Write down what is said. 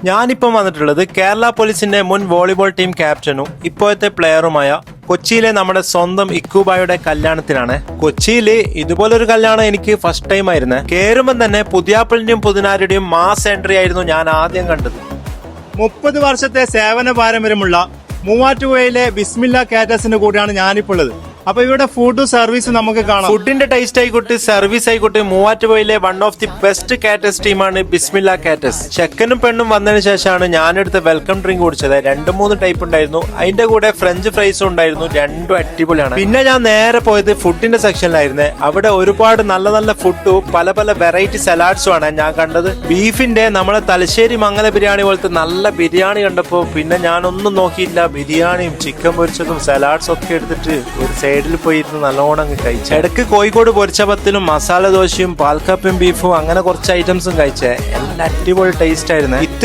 ഞാനിപ്പം വന്നിട്ടുള്ളത് കേരള പോലീസിന്റെ മുൻ വോളിബോൾ ടീം ക്യാപ്റ്റനും ഇപ്പോഴത്തെ പ്ലെയറുമായ കൊച്ചിയിലെ നമ്മുടെ സ്വന്തം ഇക്കുബായുടെ കല്യാണത്തിനാണ്. കൊച്ചിയിൽ ഇതുപോലൊരു കല്യാണം എനിക്ക് ഫസ്റ്റ് ടൈം ആയിരുന്നു. കേറുമ്പം തന്നെ പുതിയാപ്പിളിന്റെയും പുതിനാരുടെയും മാസ് എൻട്രി ആയിരുന്നു ഞാൻ ആദ്യം കണ്ടത്. 30 വർഷത്തെ സേവന പാരമ്പര്യമുള്ള മൂവാറ്റുപുഴയിലെ ബിസ്മില്ല കാറ്റേഴ്സിന്റെ കൂടെയാണ് ഞാനിപ്പോൾ ഉള്ളത്. അപ്പൊ ഇവിടെ ഫുഡ് സർവീസ് നമുക്ക് കാണാം. ഫുഡിന്റെ ടേസ്റ്റ് ആയിക്കോട്ടെ, സർവീസ് ആയിക്കോട്ടെ, മൂവാറ്റുപുഴയിലെ one of the best caterers ടീമാണ് ബിസ്മില്ല കാറ്റേഴ്സ്. ചെക്കനും പെണ്ണും വന്നതിന് ശേഷമാണ് ഞാനെടുത്ത വെൽക്കം ഡ്രിങ്ക് കുടിച്ചത്. 2-3 ടൈപ്പ് ഉണ്ടായിരുന്നു. അതിന്റെ കൂടെ ഫ്രഞ്ച് ഫ്രൈസും ഉണ്ടായിരുന്നു. രണ്ടും അടിപൊളിയാണ്. പിന്നെ ഞാൻ നേരെ പോയത് ഫുഡിന്റെ സെക്ഷനിലായിരുന്നു. അവിടെ ഒരുപാട് നല്ല നല്ല ഫുഡും പല പല വെറൈറ്റി സലാഡ്സും ആണ് ഞാൻ കണ്ടത്. ബീഫിന്റെ നമ്മളെ തലശ്ശേരി മംഗല ബിരിയാണി പോലത്തെ നല്ല ബിരിയാണി കണ്ടപ്പോ പിന്നെ ഞാനൊന്നും നോക്കിയില്ല. ബിരിയാണിയും ചിക്കൻ പൊരിച്ചതും സലാഡ്സും ഒക്കെ എടുത്തിട്ട് ഒരു സൈഡിൽ പോയിരുന്ന് നല്ലോണം അങ്ങ് കഴിച്ചു. ഇടയ്ക്ക് കോഴിക്കോട് പൊരിച്ച പത്തിലും മസാല ദോശയും പാൽക്കപ്പയും ബീഫും അങ്ങനെ കുറച്ച് ഐറ്റംസും കഴിച്ചേ. എല്ലാം അടിപൊളി ടേസ്റ്റ് ആയിരുന്നു. ഇത്ര